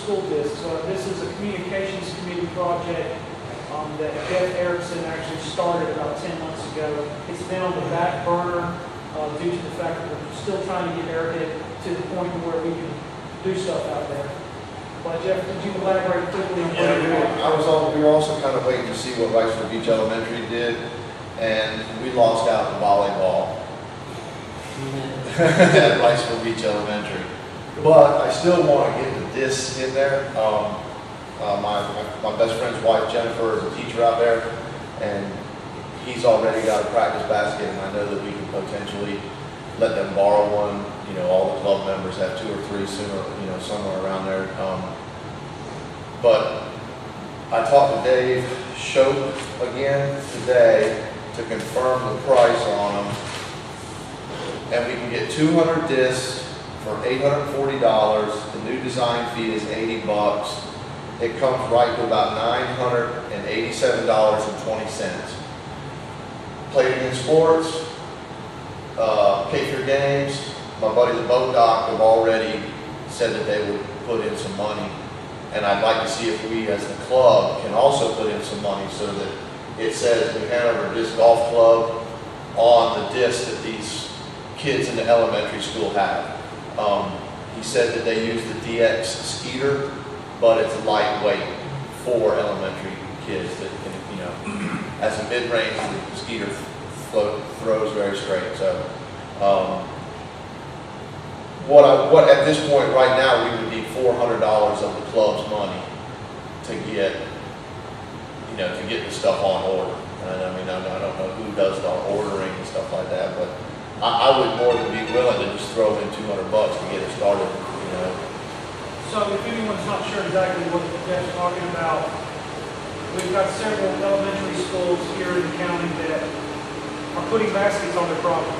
school discs. This is a communications committee project that Jeff Erickson actually started about 10 months ago. It's been on the back burner due to the fact that we're still trying to get Airhead to the point where we can do stuff out there. But Jeff, could you elaborate quickly on what you're doing? We were also kind of waiting to see what Riceville Beach Elementary did, and we lost out to volleyball at Riceville Beach Elementary. But I still want to get the discs in there. My best friend's wife, Jennifer, is a teacher out there, and he's already got a practice basket, and I know that we can potentially let them borrow one. You know, all the club members have 2 or 3 sooner, you know, somewhere around there. But I talked to Dave Shope again today to confirm the price on them, and we can get 200 discs for $840. The new design fee is $80. It comes right to about $987.20. Played in sports, Cape Fear Games. My buddy the boat doc have already said that they would put in some money, and I'd like to see if we as the club can also put in some money so that it says New Hanover Disc Golf Club on the disc that these kids in the elementary school have. He said that they use the DX Skeeter, but it's lightweight for elementary kids that can, you know, as a mid-range, the Skeeter throws very straight. So, what at this point right now, we would need $400 of the club's money to get, you know, to get the stuff on order. And I mean, I don't know who does the ordering and stuff like that, but I would more than be willing to just throw in $200 to get it started, you know. So if anyone's not sure exactly what Jeff's talking about, we've got several elementary schools here in the county that are putting baskets on their property.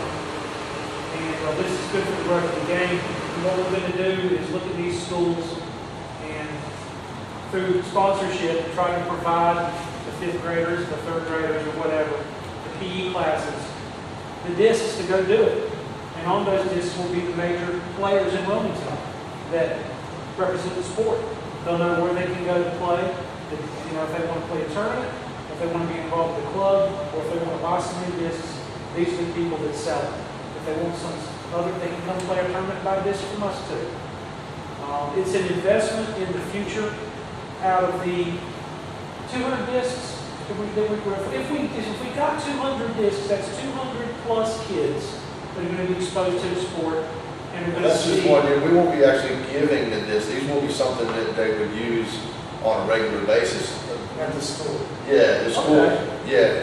And this is good for the growth of the game. And what we're going to do is look at these schools and through sponsorship try to provide the 5th graders, the 3rd graders, or whatever, the PE classes, the discs to go do it. And on those discs will be the major players in Wilmington that represent the sport. They'll know where they can go to play, you know, if they want to play a tournament, if they want to be involved with the club, or if they want to buy some new discs. These are the people that sell it. If they want some other, they can come play a tournament and buy a disc from us too. It's an investment in the future. Out of the 200 discs, if we got 200 discs, that's 200 plus kids that are going to be exposed to the sport. And we're going to That's just 1 year. We won't be actually giving the discs. These will be something that they would use on a regular basis. At the school. Yeah, the school. Okay. Yeah,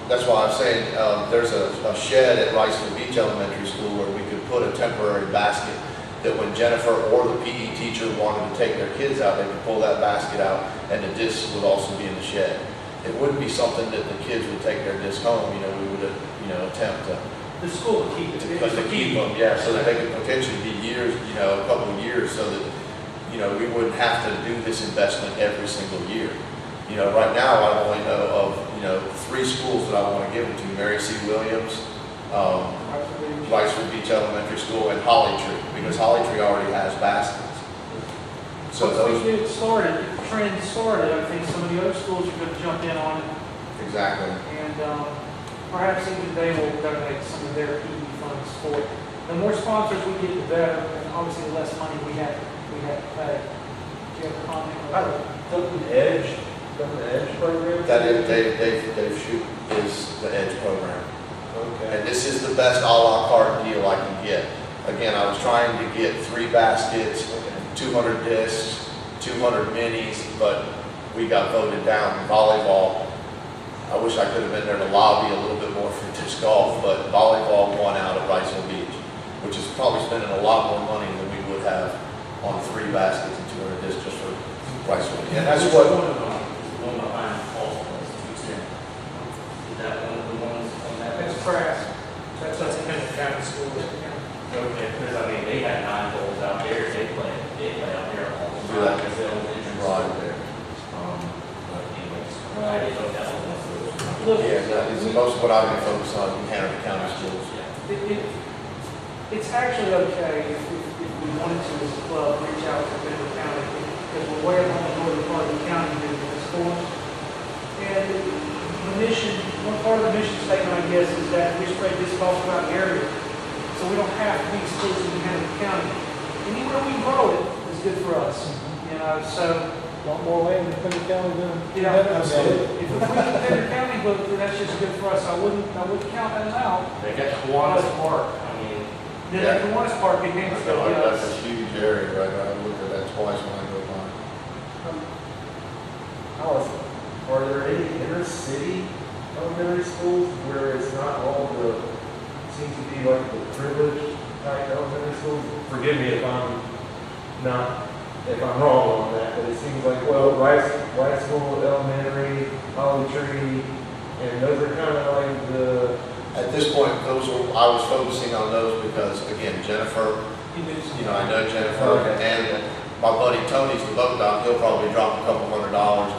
that's why I'm saying there's a shed at Riceville Beach Elementary School where we could put a temporary basket that when Jennifer or the PE teacher wanted to take their kids out, they could pull that basket out, and the discs would also be in the shed. It wouldn't be something that the kids would take their disc home. You know, we would, you know, attempt to. The school would keep it. To keep them, yeah, so that they could potentially be years, you know, a couple of years, so that, you know, we wouldn't have to do this investment every single year. You know, right now I only know of, you know, 3 schools that I want to give them to: Mary C. Williams, Riceville Beach Elementary School, and Holly Tree, because Holly Tree already has baskets. So once we get it started, the trend started, I think some of the other schools are going to jump in on it. Exactly. And perhaps even they will donate some of their PE funds for it. The more sponsors we get, the better, and obviously the less money we have to pay. Do you have a comment on that? Doesn't Edge program? That is, Dave Shoot is the EDGE program. Okay. And this is the best a la carte deal I can get. Again, I was trying to get 3 baskets, 200 discs, 200 minis, but we got voted down in volleyball. I wish I could have been there to lobby a little bit more for disc golf, but volleyball won out at Riceville Beach, which is probably spending a lot more money than we would have on 3 baskets and 200 discs just for Riceville. And that's what. One behind Paul's place, 210. Is that one of the ones on that? That's crass. That's a county school. Okay, because I mean, they had 9 holes out there, they play out there all the Do that. time. Because they'll introduce Right there. but anyways, I didn't know that was one of those. Look, Yeah, that is most of what I've been focused on in Hanover County schools. it's actually okay if we wanted to, as a club, reach out to Benton County. If disc golf throughout the area. So we don't have to be exclusive in Hennepin County. Anywhere we grow it is good for us, you know, so. A lot more land in Pender County than. Yeah, absolutely. If we can Pender County, but that's just good for us. I wouldn't count that out. They got Kiwanis Park, I mean, Then the Kiwanis Park in I feel Hansville, like that's yes. a huge area right now. I look at that twice when I go by. Allison, are there any inner city elementary schools where it's not all the, seems to be like the privileged type elementary schools? Forgive me if I'm wrong on that, but it seems like, well, Rice School, Elementary, Holly Tree, and those are kind of like the. At this point, I was focusing on those because, again, Jennifer, you know, I know Jennifer, Okay. and my buddy Tony's the boat doc, he'll probably drop a couple $100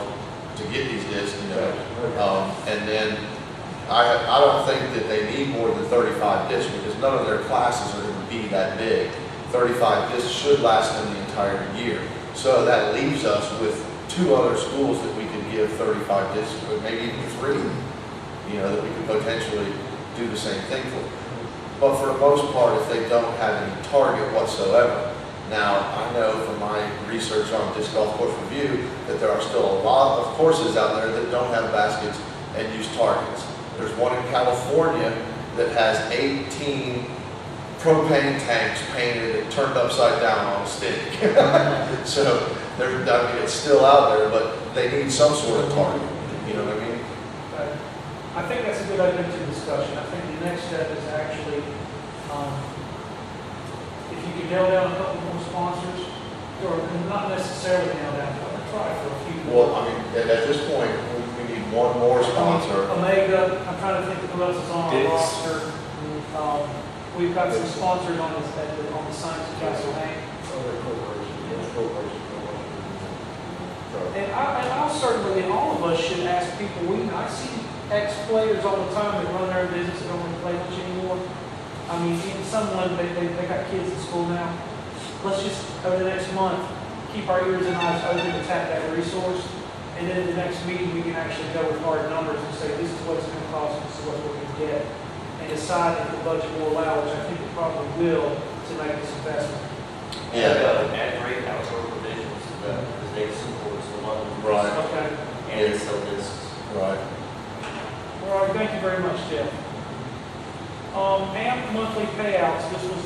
to get these discs, you know. And then, I don't think that they need more than 35 discs because none of their classes are going to be that big. 35 discs should last them the entire year. So that leaves us with 2 other schools that we could give 35 discs, but maybe even 3, you know, that we could potentially do the same thing for. But for the most part, if they don't have any target whatsoever. Now, I know from my research on Disc Golf Course Review that there are still a lot of courses out there that don't have baskets and use targets. There's one in California that has 18 propane tanks painted and turned upside down on a stick. So, I mean, it's still out there, but they need some sort of target. You know what I mean? I think that's a good idea to discussion. I think the next step is actually, if you can nail down a couple more sponsors, or not necessarily nail down, but try for a few more. Well, I mean, at this point, we need one more sponsor. Omega, I'm trying to think of who else is on our Dix. roster. We've got some sponsors on the Science Castle name. Other corporations, yes, corporations. And I'll certainly, all of us should ask people, I see ex-players all the time that run their own business and don't want to play much anymore. I mean, even someone, they got kids in school now. Let's just, over the next month, keep our ears and eyes open to tap that resource. And then in the next meeting, we can actually go with hard numbers and say, this is what it's going to cost, this is what we're going to get. And decide if the budget will allow, which I think it probably will, to make this investment. Yeah. At great outdoor provisions, because they support the London. Right. Okay. And they sell discs. Right. All right, thank you very much, Jeff. AMP monthly payouts, this was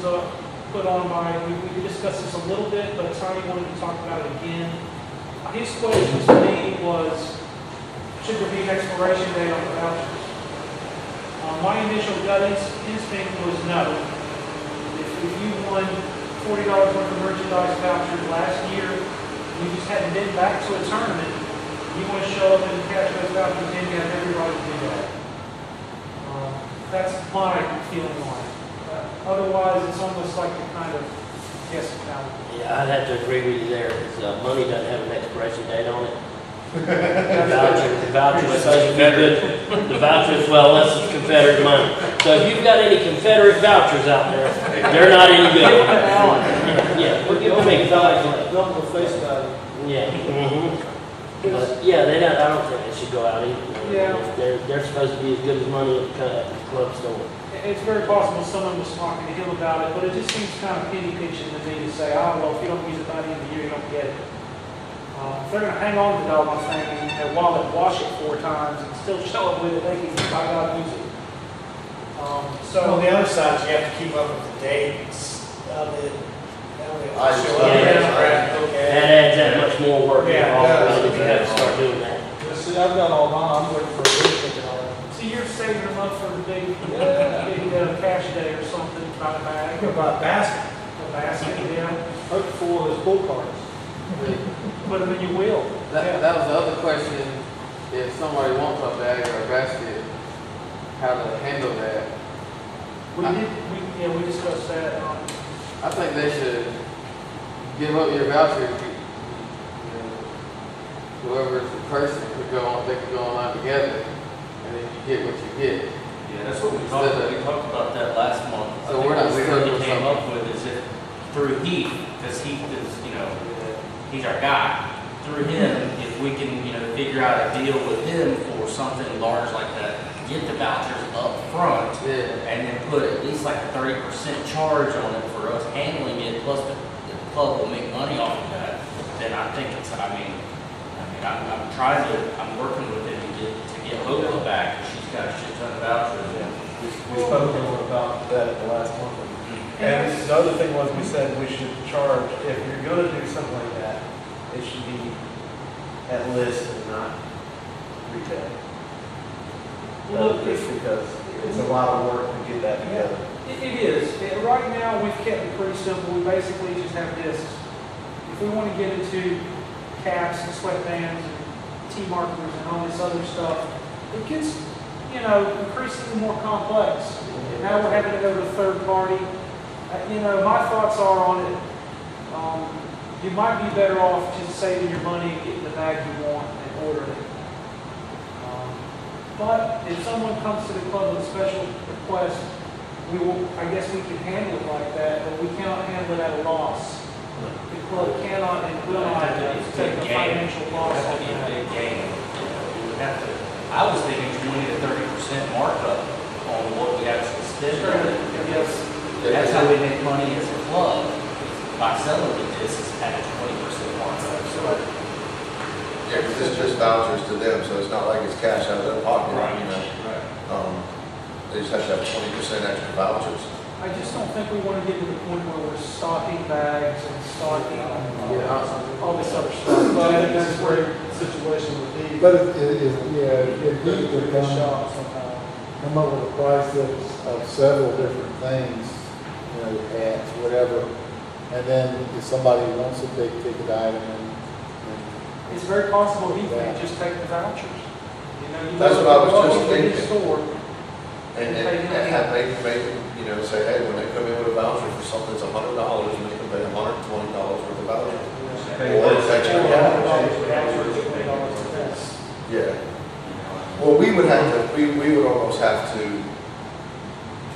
put on by, we discussed this a little bit, but Tony wanted to talk about it again. His question to me was, should there be an expiration date on the vouchers? My initial gut instinct was no. If you won $40 worth of merchandise vouchers last year, you just hadn't been back to a tournament, you want to show up and cash those vouchers in, you have every right to do that. That's my feeling on it. Otherwise, it's almost like a kind of guess account. Yeah, I'd have to agree with you there, because money doesn't have an expiration date on it. The voucher is supposed to be good. The vouchers, well, unless it's Confederate money. So if you've got any Confederate vouchers out there, they're not any good. Yeah, we'll give them a voucher. Double the face value. Yeah. But yeah, they don't, I don't think they should go out either. Yeah. They're supposed to be as good as money at the club store. It's very possible someone was talking to him about it, but it just seems kind of penny pinching to me to say, well, if you don't use it by the end of the year, you don't get it. If they're going to hang on to the doggone thing and their wallet, wash it 4 times and still show up with it, they can, by God, use it. So on the other side, you have to keep up with the dates of it. I just love That adds that much more work. Yeah, If you have to start doing that. See, I've got all mine, I'm waiting for a big ticket on it. So you're saving them up for the big cash day or something, buy a bag, Think about basket. a basket, yeah. Hope for those bull cards. Put them in your wheel. That was the other question, if somebody wants a bag or a basket, how to handle that. We discussed that. I think they should give up your voucher. Whoever's the person could go on, they could go online together, and then you get what you get. Yeah, that's what we talked about that last month. So we're not I think stuck what we with came something. up with is if through Heath, because Heath is, he's our guy. Through him, if we can, figure out a deal with him for something large like that, get the vouchers up front Yeah. and then put at least like a 30% charge on it for us handling it, plus the club will make money off of that, then I think it's, I'm working with him to get Hope back, and she's got a shit ton of vouchers. We spoke a little about that the last month. And the other thing was, we said we should charge, if you're gonna do something like that, it should be at list and not retail. Look, Just because it's a lot of work to get that together. It is. Right now, we've kept it pretty simple. We basically just have discs. If we want to get into caps and sweatbands and T-markers and all this other stuff, it gets, increasingly more complex. Now we're having to go to a third party. My thoughts are on it. You might be better off just saving your money and getting the bag you want and ordering it. But if someone comes to the club with a special request, I guess we can handle it like that, but we cannot handle it at a loss. The club cannot and will not take a financial loss It on would have to be a that. big game. We would have to, I was thinking 20 to 30% markup on what we actually spend on it. Yes. That's how we make money as a club, by selling the discs at a 20% markup. So, Yeah, because it's just vouchers to them, so it's not like it's cash out of their pocket, right. They just have to have 20% extra vouchers. I just don't think we want to get to the point where we're stocking bags and stocking all this other stuff. But I think that's where the situation would be. But it is, yeah, it needs to The come shop sometime. up with a price of several different things, hats, whatever. And then if somebody wants a big ticket item It's very possible he may just take the vouchers. That's what I was just go to the thinking. store. And have make say, hey, when they come in with a voucher for something that's $100, make them pay $120 worth of voucher. Or it's extra cash. Yeah. Well, we would almost have to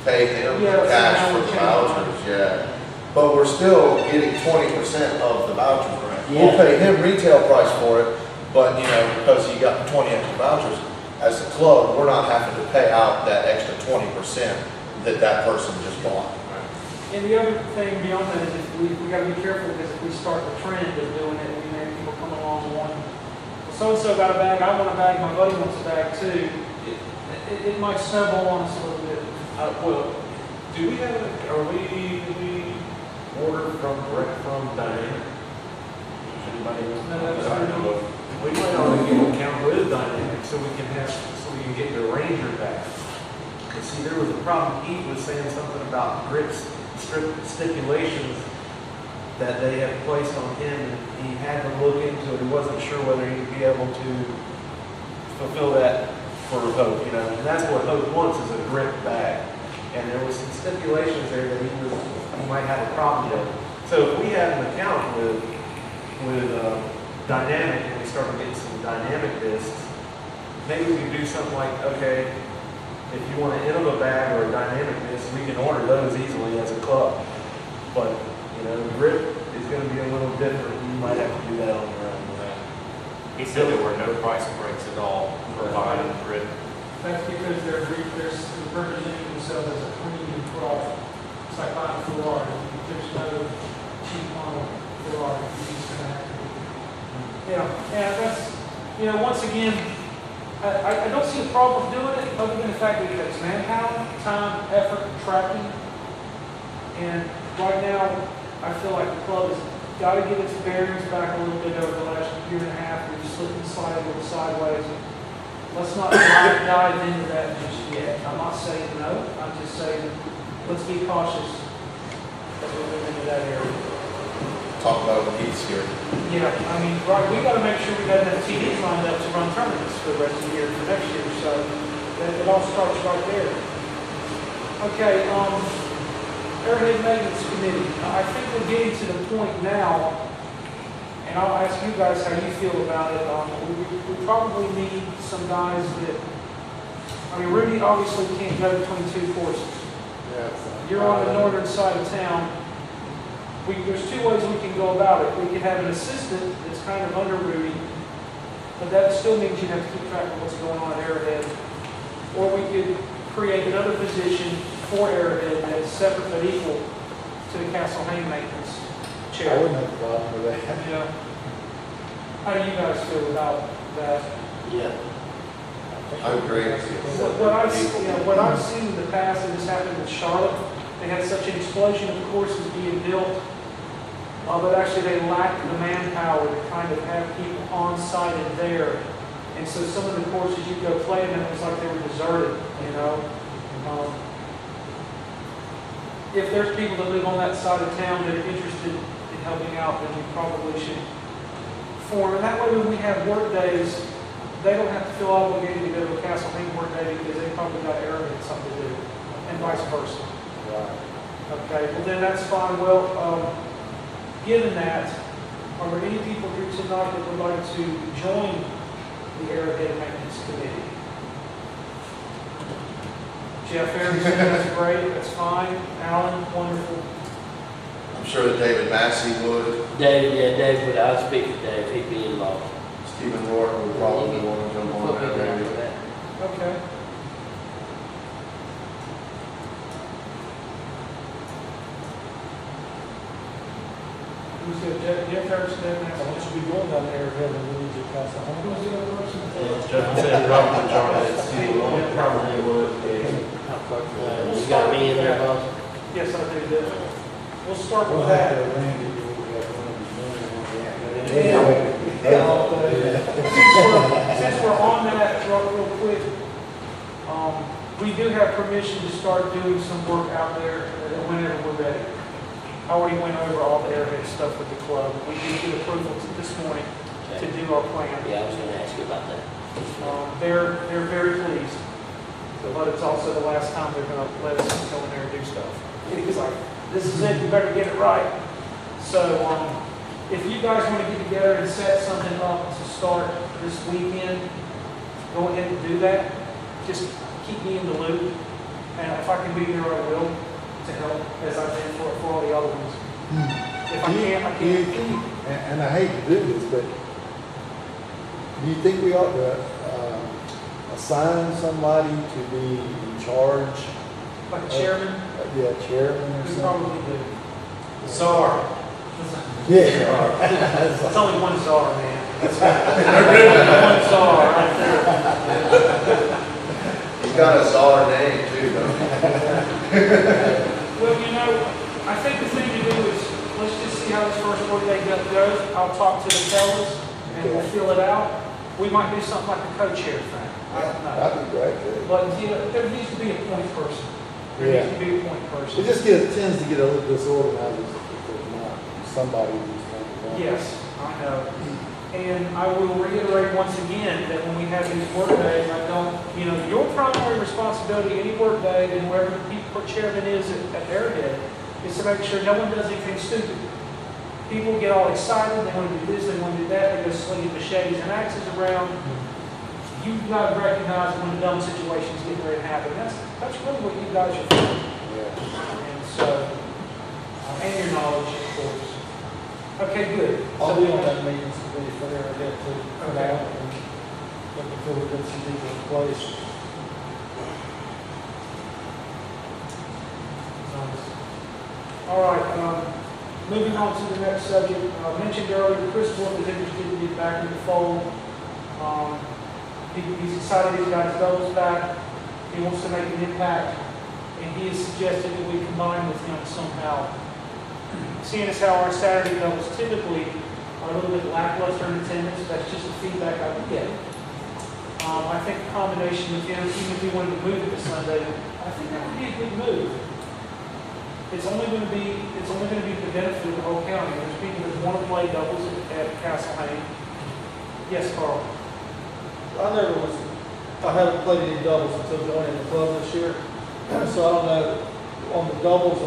pay him Yeah, cash so for now the we're vouchers, yeah. But we're still getting 20% of the vouchers. Yeah. We'll pay him retail price for it, but because he got 20 extra vouchers, as a club, we're not having to pay out that extra 20% that person just bought. And the other thing beyond that is if we gotta be careful because if we start the trend of doing it, we may have people come along and want, so-and-so got a bag, I want a bag, my buddy wants a bag too. It might snowball on us a little bit. Do we order direct from Dynamic? Anybody else? No, that's I don't know. We might want to get an account with Dynamic so we can get the Ranger back. But see, there was a problem. Pete was saying something about stipulations that they had placed on him, and he had to look into it. He wasn't sure whether he'd be able to fulfill that for Hope, and that's what Hope wants is a grip bag. And there was some stipulations there that he might have a problem with. So if we had an account with Dynamic and we started getting some Dynamic discs, maybe we could do something like, okay, if you want an Innova bag or a Dynamic disc, we can order those easily as a club. But, the grip is going to be a little different. You might have to do that on your own. He said there were no price breaks at all for buying the grip. That's because they're representing themselves as a premium product. It's like buying a Ferrari. There's no cheap model Ferrari. You just gonna have to. Yeah, that's, once again, I don't see a problem with doing it, other than the fact that it takes manpower, time, effort, tracking. And right now, I feel like the club has got to get its bearings back a little bit over the last year and a half. We've slipped and slid a little sideways. Let's not dive into that just yet. I'm not saying no, I'm just saying let's be cautious as we move into that area. Talk about it when he's here. Yeah, right, we gotta make sure we got enough TVs lined up to run tournaments for the rest of the year, for next year, so it all starts right there. Okay, Airhead Maintenance Committee, I think we're getting to the point now, and I'll ask you guys how you feel about it. We probably need some guys that, Rudy obviously can't go between two courses. You're on the northern side of town. There's two ways we can go about it. We can have an assistant that's kind of under Rudy, but that still means you have to keep track of what's going on at Airhead. or we could create another position for Arrowhead that's separate but equal to the Castle Hayne maintenance I chair. wouldn't have a problem with that. Yeah. How do you guys feel about that? Yeah. I agree. What I've seen in the past, and this happened with Charlotte, they had such an explosion of courses being built, but actually they lacked the manpower to kind of have people on site and there. And so some of the courses you go play in, it was like they were deserted, you know. If there's people that live on that side of town that are interested in helping out, then we probably should form. And that way when we have work days, they don't have to feel obligated to go to a Castle Hayne work day because they probably got Arrowhead something to do, and vice versa. Right. Okay, well then that's fine. Well, given that, are there any people here tonight that would like to join the Arrowhead Maintenance Committee? Jeff Harrison, that's great, that's fine. Alan, wonderful. I'm sure that David Massey would. Dave would, I'd speak to Dave, he'd be involved. Stephen Rourke would probably want to jump on Put me that. down maybe. for that. Okay. Who's good? Jeff Harrison, Dave I want Massey. you to be going down there, Kevin, we need you to pass it home. Who's the other person? Jeff said Robert Jarvis, probably would. You got me in there, boss? Yes, I do. Dave. We'll start We'll with have that. to arrange it, we'll have Since we're on that real quick, we do have permission to start doing some work out there whenever we're ready. I already went over all the Arrowhead stuff with the club. We did get approval this morning to do our plan. Yeah, I was gonna ask you about that. They're very pleased, but it's also the last time they're gonna let us go in there and do stuff. It's like, this is it, you better get it right. So, if you guys want to get together and set something up to start this weekend, go ahead and do that. Just keep me in the loop, and if I can be there, I will, to help, as I've been for all the other ones. If I can't, I can't. And I hate to do this, but do you think we ought to assign somebody to be in charge? Like a chairman, Yeah, chairman or we something? probably do. Czar. Yeah. It's only one czar, man. One czar right there. He's got a czar name too, though. Well, I think the thing to do is, let's just see how this first work day goes. I'll talk to the fellas and we'll fill it out. We might do something like a co-chair thing. I don't know. That'd be great, too. But, there needs to be a point person. There needs to be a point person. It just tends to get a little disorganized if there's not somebody who's kind of. Yes, I know. And I will reiterate once again that when we have these work days, I don't, your primary responsibility any work day and wherever the chairman is at Arrowhead is to make sure no one does anything stupid. People get all excited, they want to do this, they want to do that, they go slinging machetes and axes around. You've got to recognize when a dumb situation's getting ready to happen. That's really what you guys are for. Yeah. And so, and your knowledge, of course. Okay, good. I'll be on that meetings committee for Arrowhead too, for Okay. now, and looking forward to getting some people in place. All right, moving on to the next subject. I mentioned earlier, Chris Wolf is interested in getting back in the fold. He's excited he's got his doubles back. He wants to make an impact, and he has suggested that we combine with him somehow. Seeing as how our Saturday doubles typically are a little bit lackluster in attendance, that's just the feedback I would get. I think a combination with him, even if we wanted to move it to Sunday, I think that would be a good move. It's only going to be the benefit of the whole county. There's people that want to play doubles at Castle Hayne. Yes, Carl. I haven't played any doubles until joining the club this year, so I don't know, on the doubles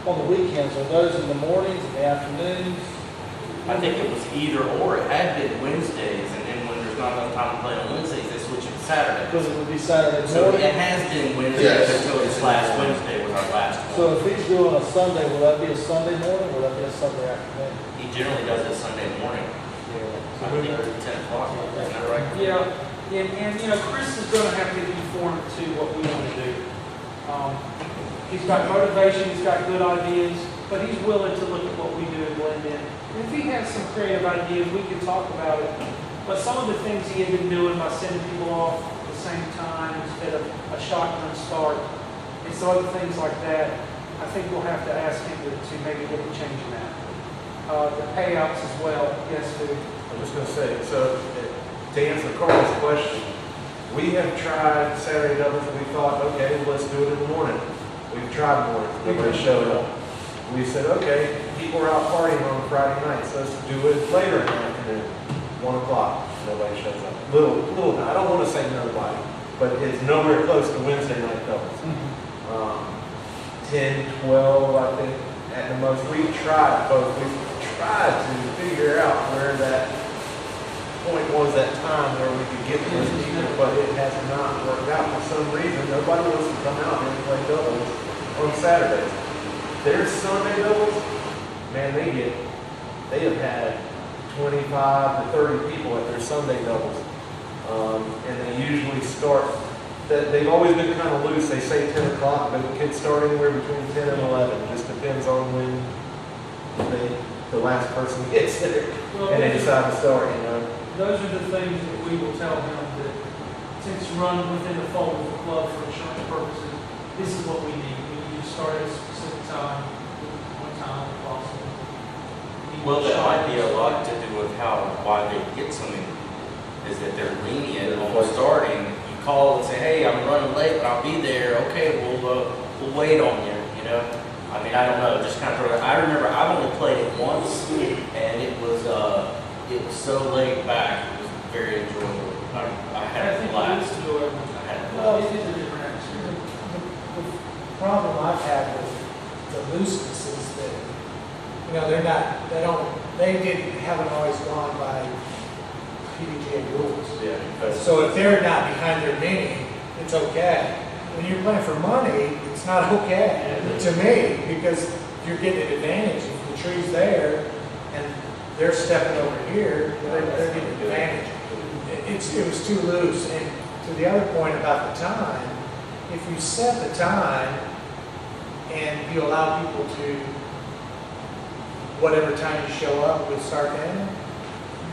on the weekends, are those in the mornings, in the afternoons? I think it was either or. It had been Wednesdays, and then when there's not enough time to play on Wednesdays, they switch it to Saturday. Because it would be Saturday So morning. it has been Wednesdays Yes. until this last Wednesday was our last one. So if he's doing a Sunday, will that be a Sunday morning, or will that be a Sunday afternoon? He generally does it Sunday morning. I think it's 10 o'clock, isn't that right? Yeah, And, you know, Chris is gonna have to conform to what we want to do. He's got motivation, he's got good ideas, but he's willing to look at what we do and blend in. And if he has some creative ideas, we can talk about it. But some of the things he had been doing by sending people off at the same time instead of a shotgun start, and some other things like that, I think we'll have to ask him to maybe look at changing that. The payouts as well, yes, Steve. I'm just gonna say, so to answer Carl's question, we have tried Saturday doubles and we thought, okay, well, let's do it in the morning. We've tried morning, nobody showed up. We said, okay, people are out partying on Friday night, so let's do it later in the afternoon, 1 o'clock, nobody shows up. Little, I don't wanna say nobody, but it's nowhere close to Wednesday night doubles. 10, 12, I think, at the most. We've tried both. We've tried to figure out where that point was, that time where we could get those people, but it has not worked out for some reason. Nobody wants to come out and play doubles on Saturdays. Their Sunday doubles, man, they have had 25 to 30 people at their Sunday doubles. And they usually start, they've always been kind of loose. They say 10 o'clock, but it could start anywhere between 10 and 11. It just depends on when the last person gets there and they decide to start, you know. Those are the things that we will tell him that, since run within the fold of the club for insurance purposes, this is what we need. We need to start at a specific time, one time if possible. Well, that might be a lot to do with why they get something, is that they're lenient on starting. You call and say, hey, I'm running late, but I'll be there. Okay, we'll wait on you, you know? I mean, I don't know, just kind of, I remember I've only played it once, and it was so laid back, it was very enjoyable. I had a blast. Well, it is a different atmosphere. The problem I've had with the looseness is that, you know, they haven't always gone by PDGA rules. Yeah. So if they're not behind their mini, it's okay. When you're playing for money, it's not okay to me, because you're getting an advantage. If the tree's there and they're stepping over here, they're getting an advantage. It was too loose. And to the other point about the time, if you set the time and you allow people to, whatever time you show up with start ending,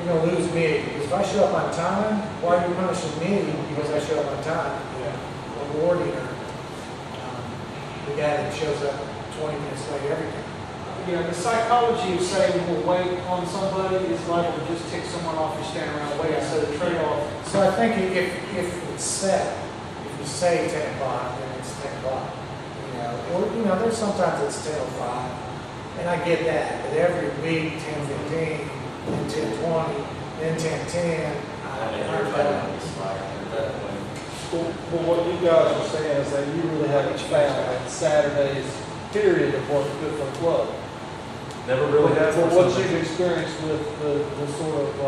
you're going to lose me. Because if I show up on time, why are you punishing me because I show up on time? Rewarding the guy that shows up 20 minutes late every time. Yeah, the psychology of saying we'll wait on somebody is like to just tick someone off who's standing around waiting, so the trade-off. So I think if it's set, if you say 10 o'clock, then it's 10 o'clock. You know, or, you know, there's sometimes it's 10:05, and I get that, but every week, 10:15, then 10:20, then 10:10, But what you guys are saying is that you really haven't found that Saturday's period of work good for a club. Never really has. But what you've experienced with the sort of,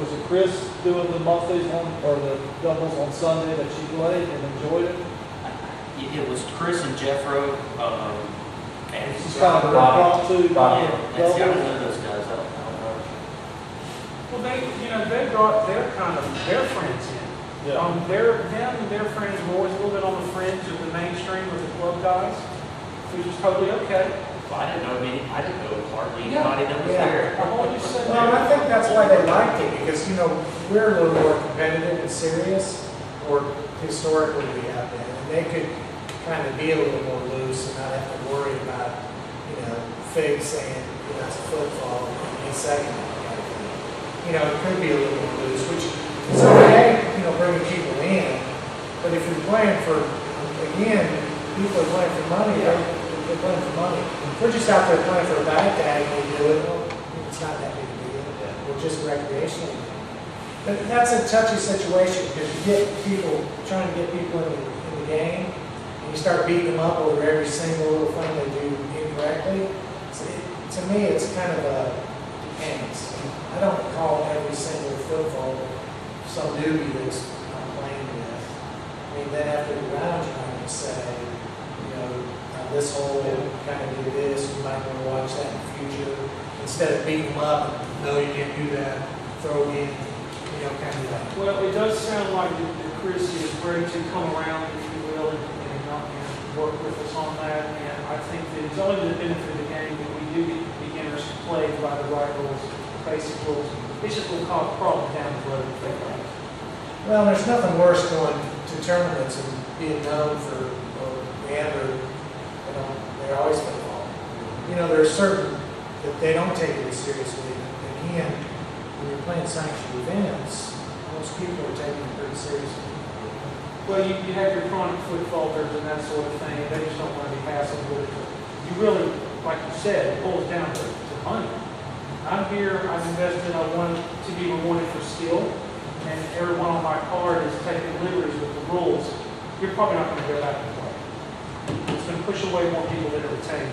was it Chris doing the monthlies or the doubles on Sunday that you played and enjoyed it? It was Chris and Jeffro, and It's kind of a impromptu Bobby. let's see, I don't double. know those guys, I don't know. Well, they brought their friends in. Yeah. Them and their friends were always a little bit on the fringe of the mainstream with the club guys, which was totally okay. Well, I didn't know hardly anybody that was Yeah. there. Well, you said Well, and I think that's why they liked it, because, you know, we're a little more competitive and serious, or historically we have been, and they could kind of be a little more loose and not have to worry about, you know, Fig saying, you know, it's a football, and second. You know, it could be a little more loose, which is okay, you know, bringing people in, but if you're playing for, again, people are playing for money, they're playing for money. If we're just out there playing for a bag tag and we do it, well, it's not that big a deal. We're just recreational. But that's a touchy situation, because you get people, trying to get people in the game, and you start beating them up over every single little thing they do incorrectly. To me, it's kind of a depends. I don't call every single football some newbie that's I'm playing with. I mean, then after the round, you might say, you know, this hole kind of do this, you might want to watch that in the future. Instead of beating them up, no, you can't do that, throw again. kind of, Well, it does sound like that Chris is ready to come around, if you will, and work with us on that. And I think that it's only to the benefit of the game that we do get beginners to play by the right rules, basic rules. It's just will cause problems down the road if they don't. well, there's nothing worse going to tournaments and being known for, or meander, they're always going to fall. There's certain that they don't take it as seriously. Again, when you're playing sanctioned events, most people are taking it pretty seriously. Well, you have your chronic foot falters and that sort of thing, and they just don't want to be hassled with it. You really, like you said, it boils down to money. I'm here, I've invested, I want to be rewarded for skill, and everyone on my card is taking liberties with the rules. You're probably not going to go back and play. It's going to push away more people that are retained.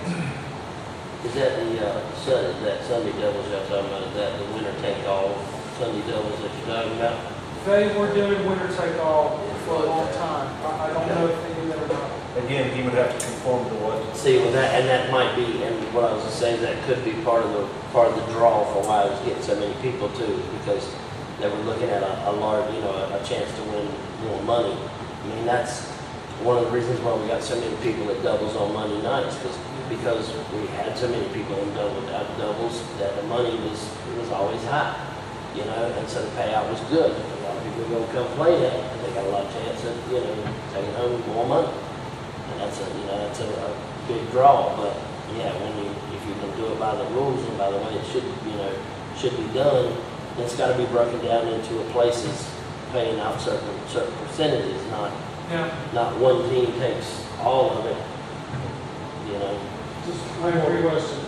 Is that that Sunday doubles y'all talking about? Is that the winner take all Sunday doubles that you're talking about? They were doing winner take all for a long time. I don't know if they do that or not. Again, he would have to conform to what. See, well, that might be, and what I was just saying, that could be part of the draw for why I was getting so many people too, because they were looking at a large, a chance to win more money. I mean, that's one of the reasons why we got so many people at doubles on Monday nights, because we had so many people in doubles that the money was always high, and so the payout was good. A lot of people go come play that, and they got a lot of chance of, taking home more money. And that's a big draw, but yeah, if you can do it by the rules and by the way it should be done, it's got to be broken down into places paying out certain percentages, not one team takes all of it. Just one more question.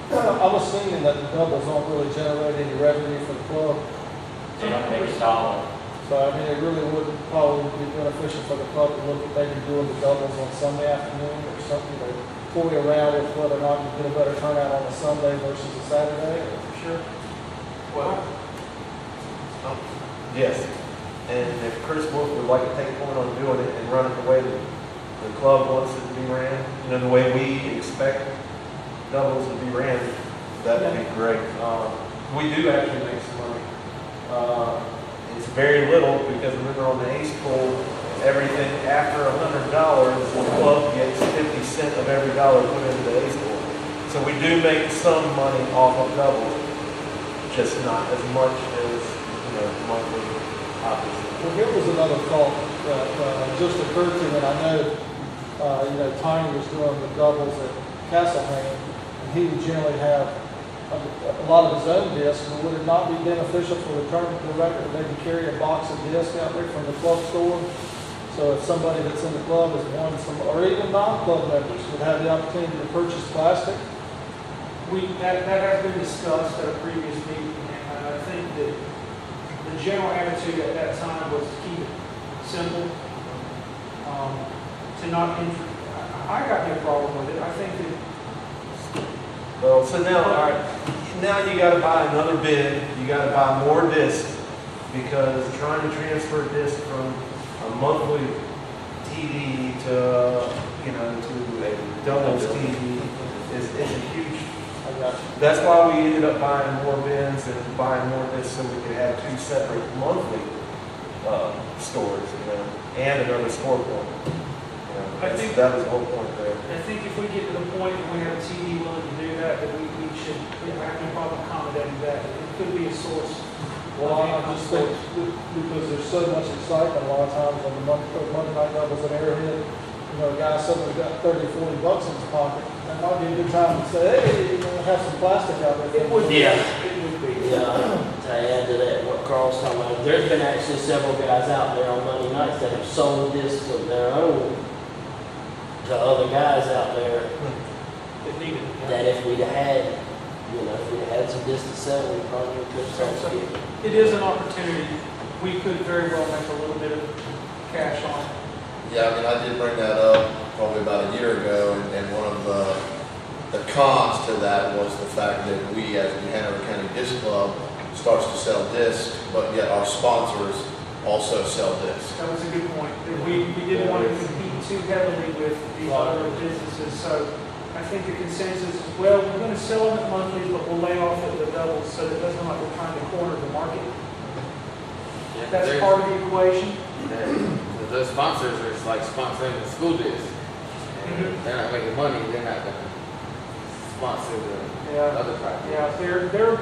I'm assuming that the doubles don't really generate any revenue for the club. They don't make a dollar. So, it really wouldn't probably be beneficial for the club to look at maybe doing the doubles on Sunday afternoon or something to toy around with whether or not you get a better turnout on a Sunday versus a Saturday. Sure. Well, yes. And if Chris Wolf would like to take a point on doing it and run it the way that the club wants it to be ran, the way we expect doubles to be ran, that would be great. We do actually make some money. It's very little because remember on the ace pool, everything after $100, the club gets 50 cents of every dollar put into the ace pool. So we do make some money off of doubles, just not as much as monthly, obviously. Well, here was another thought that just occurred to me, and I know, Tiny was doing the doubles at Castleham, and he would generally have a lot of his own discs, but would it not be beneficial for the tournament director to maybe carry a box of discs out there from the club store? So if somebody that's in the club has won some, or even non-club members would have the opportunity to purchase plastic? That has been discussed at a previous meeting, and I think that the general attitude at that time was to keep it simple, to not injure. I got no problem with it. I think that. Well, so now, all right, now you got to buy another bid. You got to buy more discs because trying to transfer discs from a monthly TV to to a doubles TV is a huge. That's why we ended up buying more bins and buying more discs so we could have two separate monthly stores, and another score point. I think that was the whole point there. I think if we get to the point that we have a TV willing to do that we should have no problem accommodating that. It could be a source. Well, I just think because there's so much excitement a lot of times on the Monday night doubles at Arrowhead, a guy suddenly got 30, 40 bucks in his pocket. That might be a good time to say, hey, have some plastic out there. It would be. Yeah. It would be. Yeah, to add to that, what Carl's talking about, there's been actually several guys out there on Monday nights that have sold discs of their own to other guys out there That needed it. that if we'd had, if we'd had some discs to sell, we probably could have sold some. It is an opportunity. We could very well make a little bit of cash on it. Yeah, I did bring that up probably about a year ago, and one of the cons to that was the fact that we, as the Hanover County Disc Club, starts to sell discs, but yet our sponsors also sell discs. That was a good point. That we didn't want to compete too heavily with the other businesses. So I think the consensus is, well, we're going to sell them at monthly, but we'll lay off at the doubles so that it doesn't look like we're trying to corner the market. Yeah, That's there's- part of the equation. Those sponsors are like sponsoring the school district. Mhm. And they're not making money, they're not gonna sponsor the Yeah, other project. yeah, they're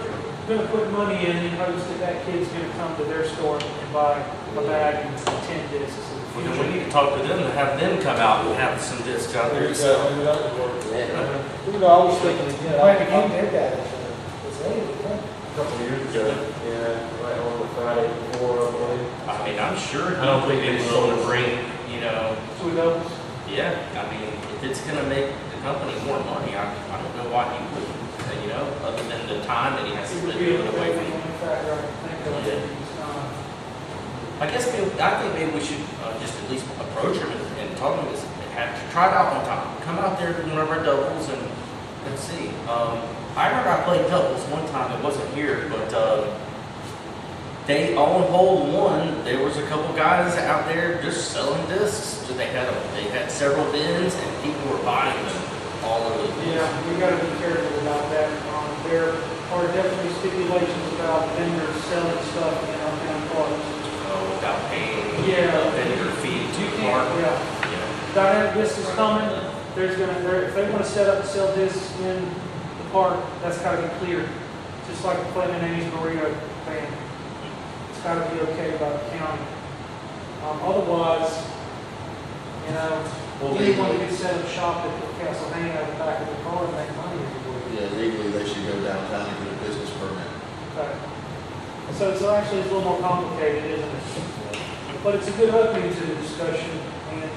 gonna put money in hopes that that kid's gonna come to their store and buy a bag and 10 discs. Well, then we need to talk to them and have them come out and have some discs out there to sell. Maybe that would work. Yeah. You know, I was thinking again, Wait, the game did that, was they, A couple of years ago, yeah, right on the Friday before, I believe. I mean, I'm sure I don't think he'd be they willing to sold. bring, you know, So we know, yeah, I mean, if it's gonna make the company more money, I don't know why he wouldn't, you know, other than the time that he has to it would spend be a doing away from. one factor I can think of. Yeah. I guess I think maybe we should just at least approach him and talk to him, try it out one time. Come out there to one of our doubles and let's see. I remember I played doubles one time, it wasn't here, but they on hole one, there was a couple guys out there just selling discs. So they had several bins and people were buying them all over the place. Yeah, we gotta be careful about that. There are definitely stipulations about vendors selling stuff in our town parks. Without paying Yeah. vendor fee to You park. can't, yeah. Yeah. Dynamic disc is coming, if they wanna set up and sell discs in the park, that's gotta be clear. Just like the Flavin Annie's burrito ban. It's gotta be okay by the county. Otherwise, you know, Well, anyone legally, can set up shop at the Castle hanging out the back of the car and make money every week. yeah, legally, they should go downtown and get a business permit. Okay. So it's actually a little more complicated, isn't it? But it's a good opening to the discussion, and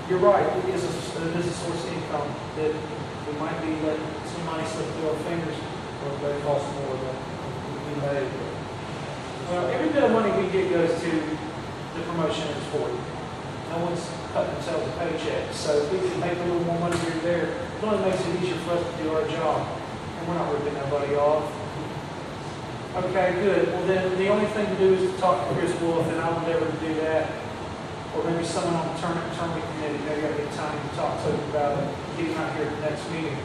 you're right, it is a source of income that we might be letting some money slip through our fingers. Or they cost more than we made. Well, every bit of money we get goes to the promotion of the sport. No one's cutting themselves a paycheck, so if we can make a little more money here and there, it only makes it easier for us to do our job, and we're not ripping nobody off. Okay, good. Well, then, the only thing to do is to talk to Chris Wolf, and I will endeavor to do that. Or maybe someone on the tournament committee, maybe I get time to talk to him about it, get him out here at the next meeting.